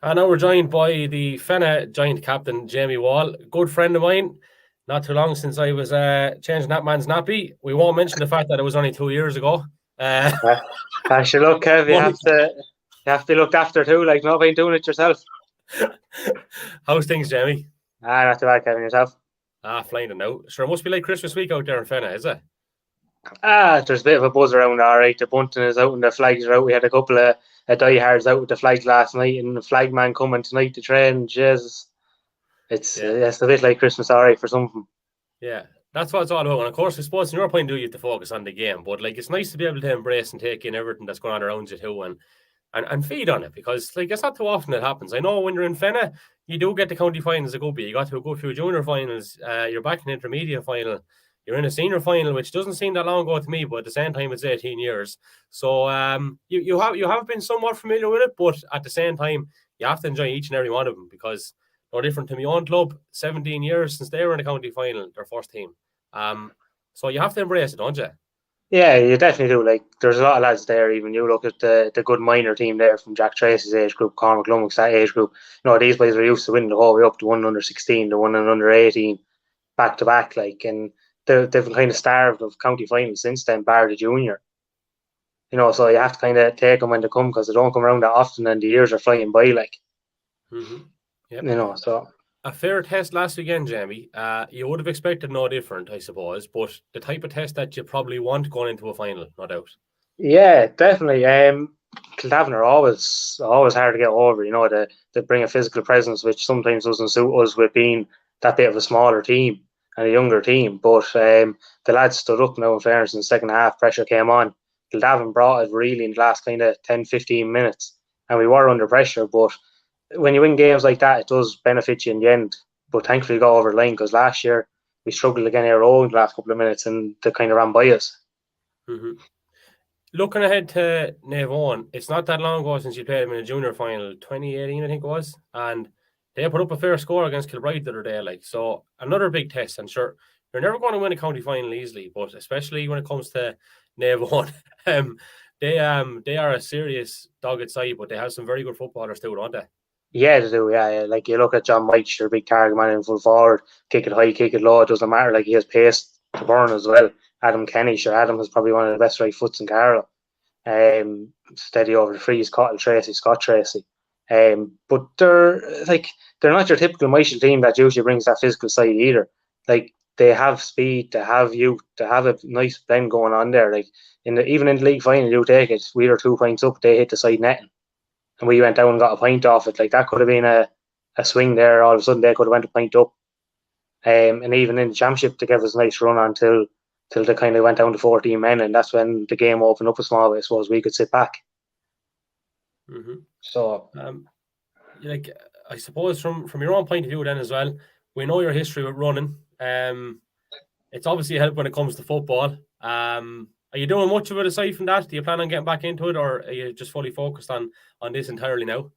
And now we're joined by the Fenagh joint captain, Jamie Wall, good friend of mine. Not too long since I was changing that man's nappy. We won't mention the fact that it was only 2 years ago. Uh, Uh, Actually, look, Kev, money. you have to be looked after too. Like not being doing it yourself. How's things, Jamie? Not too bad, Kevin, yourself. Flying it now. Sure, it must be like Christmas week out there in Fenagh, is it? There's a bit of a buzz around. All right, the bunting is out and the flags are out. We had a couple of diehards out with the flags last night, and the flag man coming tonight to train. Jesus, Yeah, it's a bit like Christmas. All right for some. yeah. That's what it's all about. And of course, I suppose from your point of view, you have to focus on the game. But like, it's nice to be able to embrace and take in everything that's going on around you too, and feed on it, because like it's not too often it happens. I know when you're in Fenagh, you do get the county finals a good bit. You got to a good few junior finals. You're back in intermediate final. You're in a senior final, which doesn't seem that long ago to me, but at the same time, it's 18 years. So you have been somewhat familiar with it, but at the same time, you have to enjoy each and every one of them, because no different to my own club. 17 years since they were in the county final, their first team. So you have to embrace it, don't you? Yeah, you definitely do. Like, there's a lot of lads there. Even you look at the good minor team there from Jack Tracy's age group, Cormac Lummock's that age group. These boys are used to winning the whole way up to one under 16, the one and under 18, back to back. Like, and they've been kind of starved of county finals since then, bar the junior. So you have to kind of take them when they come because they don't come around that often, and the years are flying by. Like, Mm-hmm. Yep. so. A fair test last weekend, Jamie. You would have expected no different, I suppose, but the type of test that you probably want going into a final, no doubt. Yeah, definitely. Kildavin are always hard to get over. They bring a physical presence which sometimes doesn't suit us with being that bit of a smaller team and a younger team. But the lads stood up now. In fairness, in the second half, pressure came on. Kildavin brought it really in the last kind of 10, 15 minutes, and we were under pressure. But when you win games like that, it does benefit you in the end. But thankfully, we got over the line because last year we struggled again here in the last couple of minutes, and they kind of ran by us. Mm-hmm. Looking ahead to Naomh Eoin, it's not that long ago since you played them in a junior final, 2018, I think it was, and they put up a fair score against Kilbride the other day. Like, so another big test. And sure, you're never going to win a county final easily, but especially when it comes to Naomh Eoin, they are a serious dogged side, but they have some very good footballers too, don't they? Yeah, they do. Yeah. Like you look at John White, your big target man in full forward, kick it high, kick it low. It doesn't matter. Like he has pace to burn as well. Adam Kenny, sure. Adam is probably one of the best right foots in Carlow. Steady over the free, Scott Tracy. But they're not your typical Michael team that usually brings that physical side either. Like they have speed, they have youth, they have a nice blend going on there. Like even in the league final, you take it. We were 2 points up, they hit the side netting, and we went down and got a point off it. Like that could have been a swing there. All of a sudden, they could have went a point up. And even in the championship, they gave us a nice run until they kind of went down to 14 men, and that's when the game opened up a small bit. I suppose we could sit back. Mm-hmm. So, like I suppose from your own point of view, then as well, we know your history with running. It's obviously a help when it comes to football. Are you doing much of it aside from that? Do you plan on getting back into it, or are you just fully focused on this entirely now?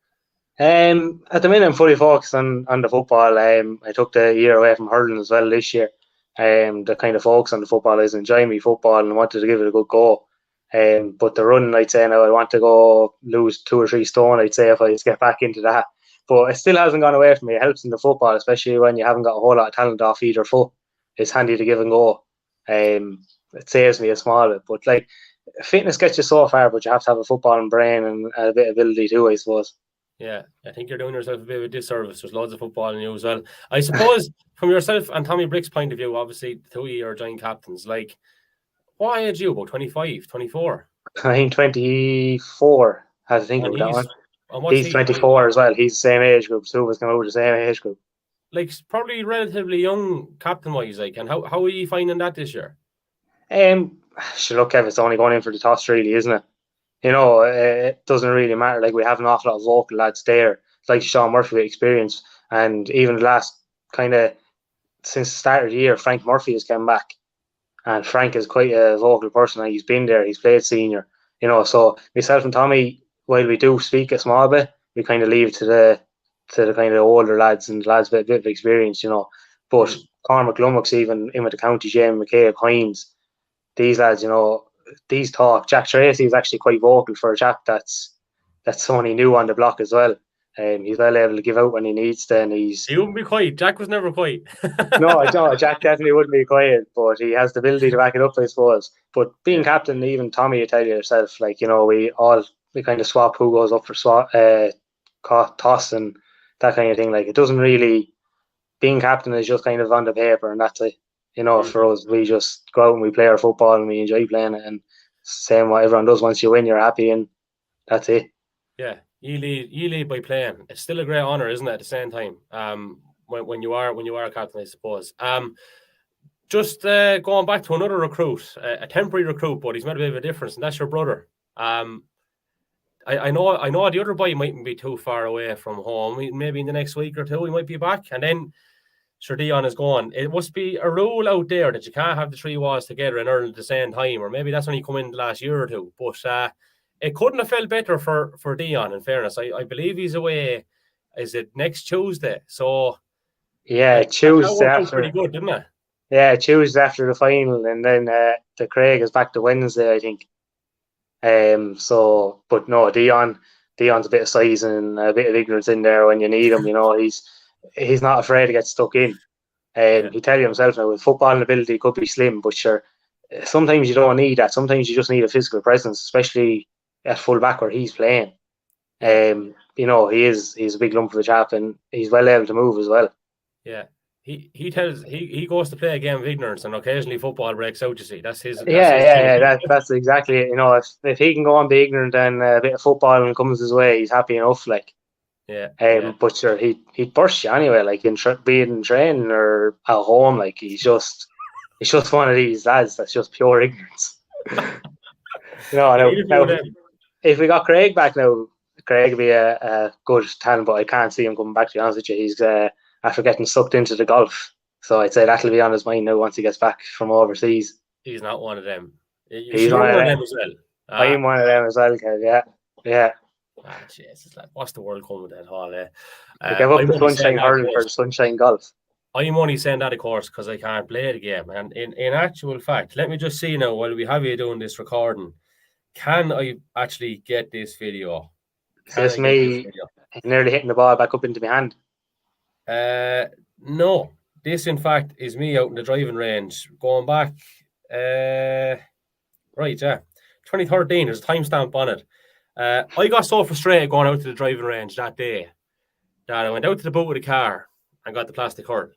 at the minute, I'm fully focused on the football. I took the year away from hurling as well this year. The kind of focus on the football is enjoying me football and wanted to give it a good go. But the running, I'd say now I want to go lose 2 or 3 stone. I'd say if I just get back into that, but it still hasn't gone away from me. It helps in the football, especially when you haven't got a whole lot of talent off either foot. It's handy to give and go. It saves me a small bit, but like fitness gets you so far, but you have to have a footballing brain and a bit of ability too, I suppose. Yeah, I think you're doing yourself a bit of a disservice. There's loads of football in you as well. I suppose from yourself and Tommy Brick's point of view, obviously, the two of you are joint captains. Like, what age are you? About 25, 24? I think 24. I had to think And about that one. what's He's he? 24 as well. He's the same age group. Two of us come out of the same age group. Like, probably relatively young captain-wise, like, and how are you finding that this year? Sure, look, Kev, it's only going in for the toss, really, isn't it? It doesn't really matter. Like, we have an awful lot of vocal lads there. It's like Sean Murphy with experience. And even the last kind of, since the start of the year, Frank Murphy has come back. And Frank is quite a vocal person. Like, he's been there. He's played senior. So myself and Tommy, while we do speak a small bit, we kind of leave to the kind of older lads and lads with a bit of experience. But Cormac Lummock's even in with the county, Jamie McCabe, Hines, these lads, these talk. Jack Tracy is actually quite vocal for a chap that's only new on the block as well. He's well able to give out when he needs to, and he's He wouldn't be quiet. Jack was never quiet. no, I don't. Jack definitely wouldn't be quiet, but he has the ability to back it up, I suppose. But being captain, even Tommy, you tell yourself, like, you know, we kind of swap who goes up for toss and that kind of thing. Like, it doesn't really, being captain is just kind of on the paper, and that's it. You know, for us, we just go out and we play our football and we enjoy playing it, and same what everyone does. Once you win, you're happy, and that's it. Yeah, you lead by playing. It's still a great honor, isn't it? At the same time, when you are a captain, I suppose. Just going back to another recruit, a temporary recruit, but he's made a bit of a difference, and that's your brother. I know the other boy mightn't be too far away from home. Maybe in the next week or two he might be back, and then Sir Dion is gone. It must be a rule out there that you can't have the three walls together in Ireland at the same time, or maybe that's only come in the last year or two. But it couldn't have felt better for Dion, in fairness. I believe he's away, is it next Tuesday? So yeah, Tuesday that after. pretty good, didn't it? Yeah, Tuesday after the final, and then the Craig is back to Wednesday, I think. But no, Dion's a bit of size and a bit of ignorance in there when you need him. You know, he's not afraid to get stuck in. He tell you himself now, with footballing ability, he could be slim, but sure, sometimes you don't need that. Sometimes you just need a physical presence, especially at full back where he's playing. You know, he's a big lump of a chap, and he's well able to move as well. Yeah. He goes to play a game of ignorance, and occasionally football breaks out. You see, that's his. That's exactly it. You know, if he can go on be ignorant and a bit of football comes his way, he's happy enough. Like, but sure, he'd burst you anyway. Like be it in training or at home, like he's just one of these lads that's just pure ignorance. You know, if we got Craig back now, Craig would be a good talent, but I can't see him coming back. To be honest with you, he's after getting sucked into the golf. So I'd say that'll be on his mind now once he gets back from overseas. He's not one of them. He's one of them as well. I'm one of them as well, Kev. Yeah. Ah, Jesus, like, what's the world coming with that all? Give up the sunshine hurling for the sunshine golf. I'm only saying that, of course, because I can't play the game. And in actual fact, let me just see now, while we have you doing this recording, can I actually get this video? It's me nearly hitting the ball back up into my hand. No, this in fact is me out in the driving range going back 2013. There's a timestamp on it. I got so frustrated going out to the driving range that day that I went out to the boot with the car and got the plastic hurl.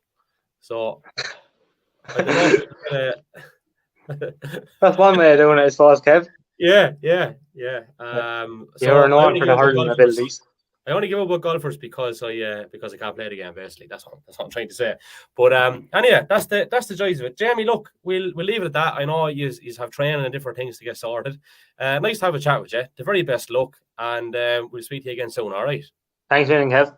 So I don't know. That's one way of doing it, I suppose, Kev. Yeah. You're known for the hurling abilities. I only give up about golfers because I can't play the game. Basically, that's what I'm trying to say. But and yeah, that's the joys of it. Jamie, look, we'll leave it at that. I know you have training and different things to get sorted. Nice to have a chat with you. The very best luck, and we'll speak to you again soon. All right. Thanks, Kev.